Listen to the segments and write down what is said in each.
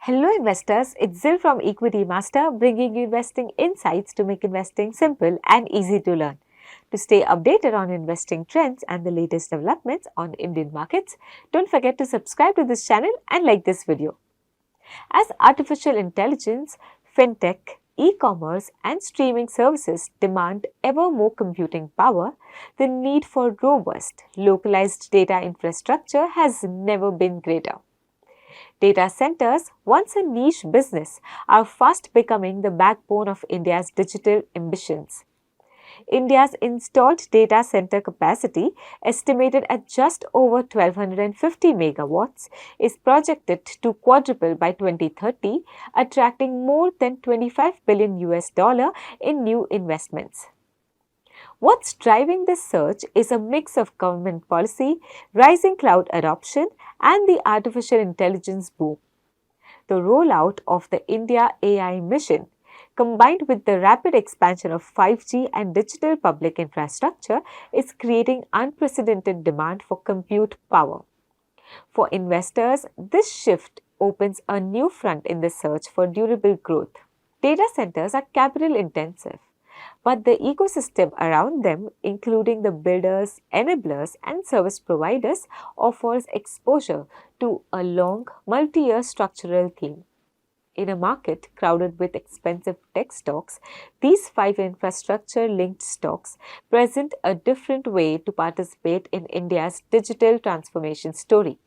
Hello investors, it's Zil from Equitymaster bringing you investing insights to make investing simple and easy to learn. To stay updated on investing trends and the latest developments on Indian markets, don't forget to subscribe to this channel and like this video. As artificial intelligence, fintech, e-commerce and streaming services demand ever more computing power, the need for robust, localized data infrastructure has never been greater. Data centers, once a niche business, are fast becoming the backbone of India's digital ambitions. India's installed data center capacity, estimated at just over 1250 megawatts, is projected to quadruple by 2030, attracting more than $25 billion in new investments. What's driving this surge is a mix of government policy, rising cloud adoption, and the artificial intelligence boom. The rollout of the India AI mission, combined with the rapid expansion of 5G and digital public infrastructure, is creating unprecedented demand for compute power. For investors, this shift opens a new front in the search for durable growth. Data centers are capital intensive, but the ecosystem around them, including the builders, enablers, and service providers, offers exposure to a long, multi-year structural theme. In a market crowded with expensive tech stocks, these 5 infrastructure-linked stocks present a different way to participate in India's digital transformation story.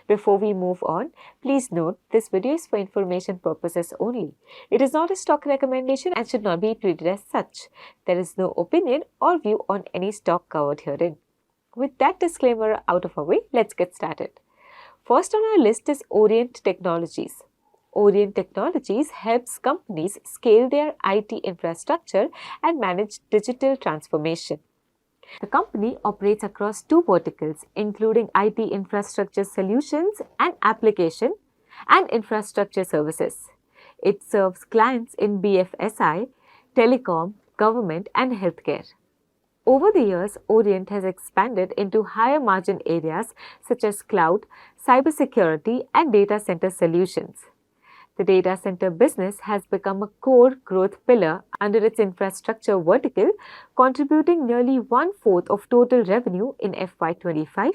Before we move on, please note this video is for information purposes only. It is not a stock recommendation and should not be treated as such. There is no opinion or view on any stock covered herein. With that disclaimer out of our way, let's get started. First on our list is Orient Technologies. Orient Technologies helps companies scale their IT infrastructure and manage digital transformation. The company operates across 2 verticals, including IT infrastructure solutions and application and infrastructure services. It serves clients in BFSI, telecom, government and healthcare. Over the years, Orient has expanded into higher margin areas such as cloud, cybersecurity and data center solutions. The data center business has become a core growth pillar under its infrastructure vertical, contributing nearly 1/4 of total revenue in FY25,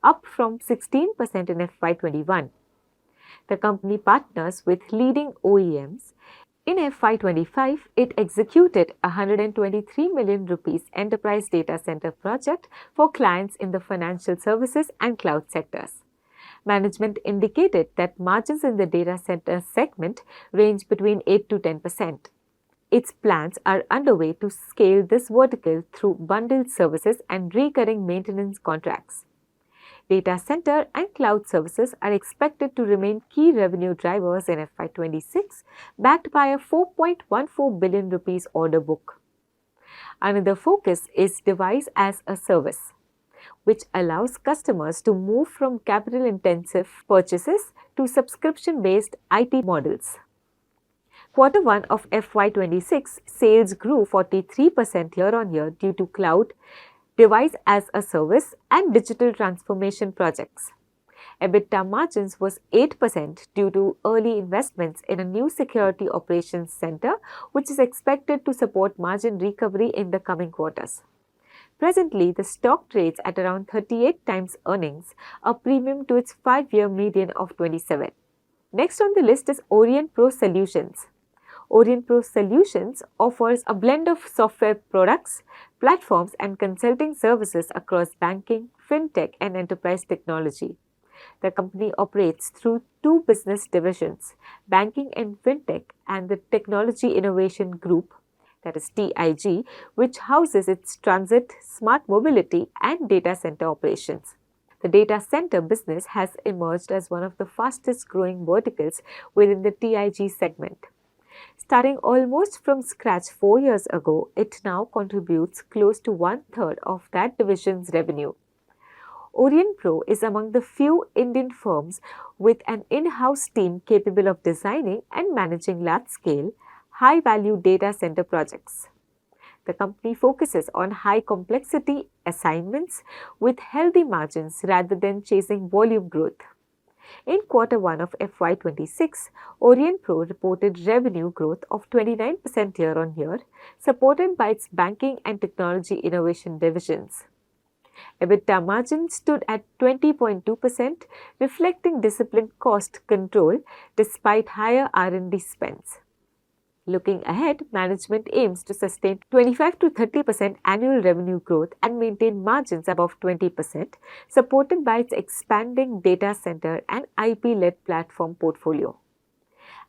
up from 16% in FY21. The company partners with leading OEMs. In FY25, it executed a 123 million rupees enterprise data center project for clients in the financial services and cloud sectors. Management indicated that margins in the data center segment range between 8 to 10%. Its plans are underway to scale this vertical through bundled services and recurring maintenance contracts. Data center and cloud services are expected to remain key revenue drivers in FY26, backed by a 4.14 billion rupees order book. Another focus is device as a service, which allows customers to move from capital-intensive purchases to subscription-based IT models. Quarter 1 of FY26 sales grew 43% year-on-year due to cloud, device as a service and digital transformation projects. EBITDA margins was 8% due to early investments in a new security operations center, which is expected to support margin recovery in the coming quarters. Presently, the stock trades at around 38 times earnings, a premium to its 5-year median of 27. Next on the list is Orient Pro Solutions. Orient Pro Solutions offers a blend of software products, platforms and consulting services across banking, fintech and enterprise technology. The company operates through 2 business divisions, Banking and Fintech and the Technology Innovation Group, that is TIG, which houses its transit, smart mobility and data center operations. The data center business has emerged as one of the fastest growing verticals within the TIG segment. Starting almost from scratch 4 years ago, it now contributes close to 1/3 of that division's revenue. Orient Pro is among the few Indian firms with an in-house team capable of designing and managing large-scale, high-value data center projects. The company focuses on high-complexity assignments with healthy margins rather than chasing volume growth. In Q1 of FY26, Aurionpro reported revenue growth of 29% year-on-year, supported by its banking and technology innovation divisions. EBITDA margin stood at 20.2%, reflecting disciplined cost control despite higher R&D spends. Looking ahead, management aims to sustain 25 to 30% annual revenue growth and maintain margins above 20%, supported by its expanding data center and IP-led platform portfolio.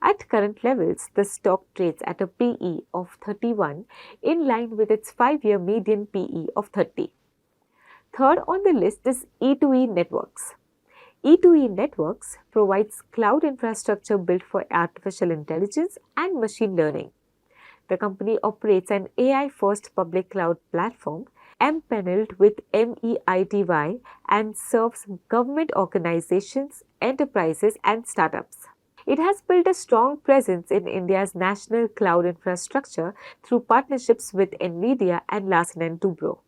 At current levels, the stock trades at a PE of 31, in line with its 5-year median PE of 30. Third on the list is E2E Networks. E2E Networks provides cloud infrastructure built for artificial intelligence and machine learning. The company operates an AI-first public cloud platform empaneled with MEITY and serves government organizations, enterprises and startups. It has built a strong presence in India's national cloud infrastructure through partnerships with NVIDIA and Larsen & Toubro.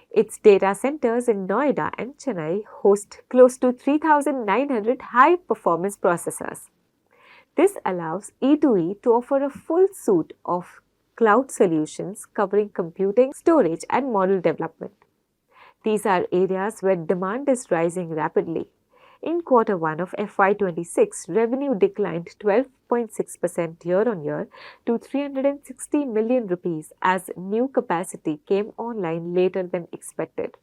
Its data centers in Noida and Chennai host close to 3,900 high-performance processors. This allows E2E to offer a full suite of cloud solutions covering computing, storage and model development. These are areas where demand is rising rapidly. In Q1 of FY26, revenue declined 12.6% year-on-year to 360 million rupees as new capacity came online later than expected.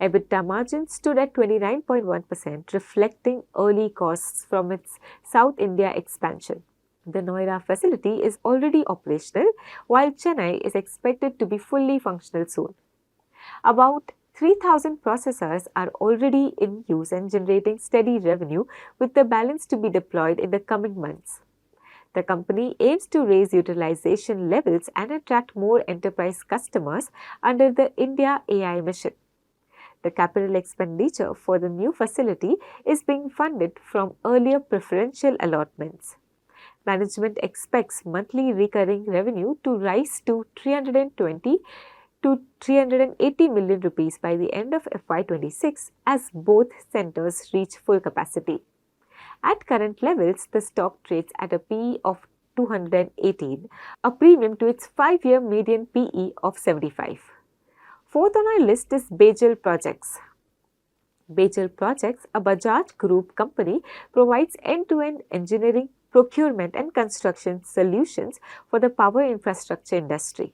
EBITDA margin stood at 29.1%, reflecting early costs from its South India expansion. The Noida facility is already operational, while Chennai is expected to be fully functional soon. About 3,000 processors are already in use and generating steady revenue, with the balance to be deployed in the coming months. The company aims to raise utilization levels and attract more enterprise customers under the India AI mission. The capital expenditure for the new facility is being funded from earlier preferential allotments. Management expects monthly recurring revenue to rise to 320 to 380 million rupees by the end of FY26 as both centers reach full capacity. At current levels, the stock trades at a PE of 218, a premium to its 5-year median PE of 75. Fourth on our list is Bejal Projects. Bejal Projects, a Bajaj Group company, provides end-to-end engineering, procurement and construction solutions for the power infrastructure industry.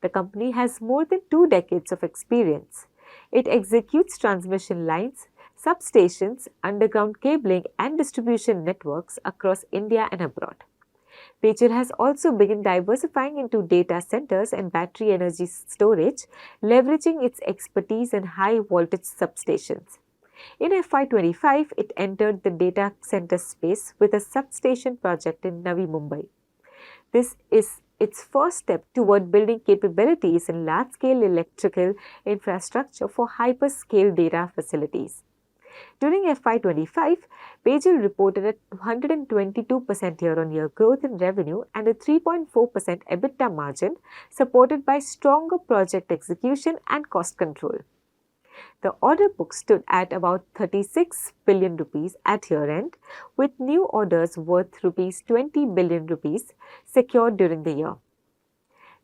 The company has more than 2 decades of experience. It executes transmission lines, substations, underground cabling and distribution networks across India and abroad. Bejal has also begun diversifying into data centers and battery energy storage, leveraging its expertise in high voltage substations. In FY25, it entered the data center space with a substation project in Navi Mumbai. This is its first step toward building capabilities in large-scale electrical infrastructure for hyperscale data facilities. During FY25, Bejal reported a 122% year-on-year growth in revenue and a 3.4% EBITDA margin, supported by stronger project execution and cost control. The order book stood at about 36 billion rupees at year-end, with new orders worth 20 billion rupees secured during the year.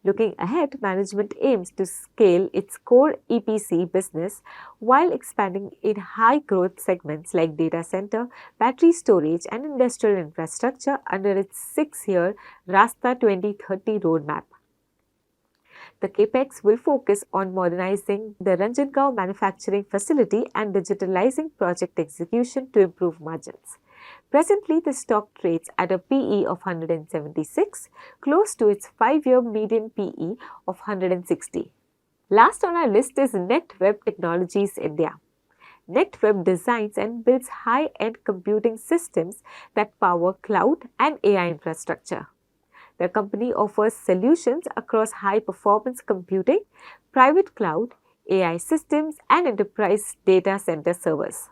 Looking ahead, management aims to scale its core EPC business while expanding in high-growth segments like data center, battery storage and industrial infrastructure under its 6-year Rasta 2030 roadmap. The capex will focus on modernizing the Ranjangaon manufacturing facility and digitalizing project execution to improve margins. Presently, the stock trades at a PE of 176, close to its 5-year median PE of 160. Last on our list is NetWeb Technologies India. NetWeb designs and builds high-end computing systems that power cloud and AI infrastructure. The company offers solutions across high-performance computing, private cloud, AI systems, and enterprise data center servers.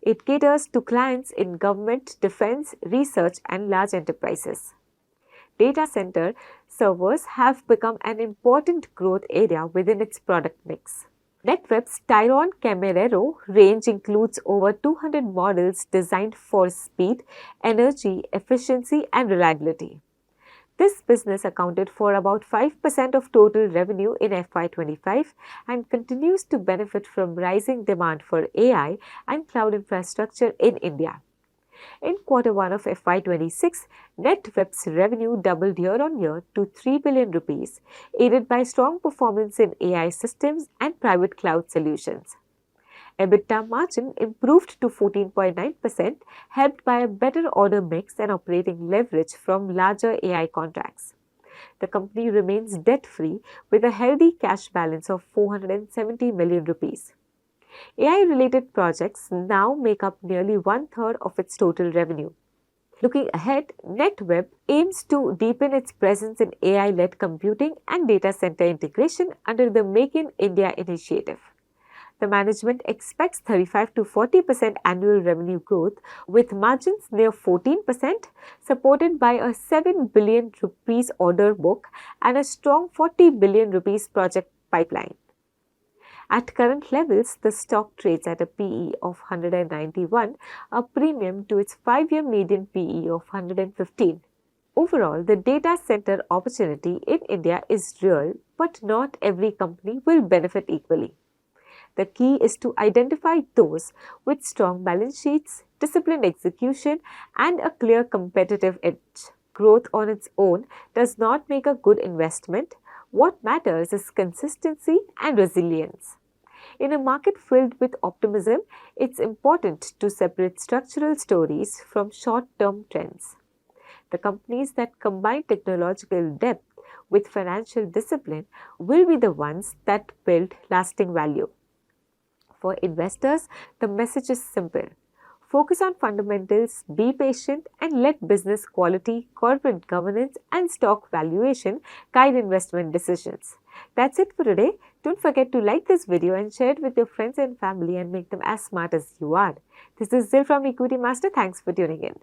It caters to clients in government, defense, research, and large enterprises. Data center servers have become an important growth area within its product mix. NetWeb's Tyron Camerero range includes over 200 models designed for speed, energy, efficiency, and reliability. This business accounted for about 5% of total revenue in FY25 and continues to benefit from rising demand for AI and cloud infrastructure in India. In Q1 of FY26, NetWeb's revenue doubled year-on-year to 3 billion rupees, aided by strong performance in AI systems and private cloud solutions. EBITDA margin improved to 14.9%, helped by a better order mix and operating leverage from larger AI contracts. The company remains debt-free with a healthy cash balance of 470 million rupees. AI-related projects now make up nearly one-third of its total revenue. Looking ahead, NetWeb aims to deepen its presence in AI-led computing and data center integration under the Make in India initiative. The management expects 35 to 40% annual revenue growth with margins near 14%, supported by a 7 billion rupees order book and a strong 40 billion rupees project pipeline. At current levels, the stock trades at a PE of 191, a premium to its 5-year median PE of 115. Overall, the data center opportunity in India is real, but not every company will benefit equally. The key is to identify those with strong balance sheets, disciplined execution, and a clear competitive edge. Growth on its own does not make a good investment. What matters is consistency and resilience. In a market filled with optimism, it's important to separate structural stories from short-term trends. The companies that combine technological depth with financial discipline will be the ones that build lasting value. For investors, the message is simple. Focus on fundamentals, be patient, and let business quality, corporate governance, and stock valuation guide investment decisions. That's it for today. Don't forget to like this video and share it with your friends and family and make them as smart as you are. This is Zil from Equitymaster. Thanks for tuning in.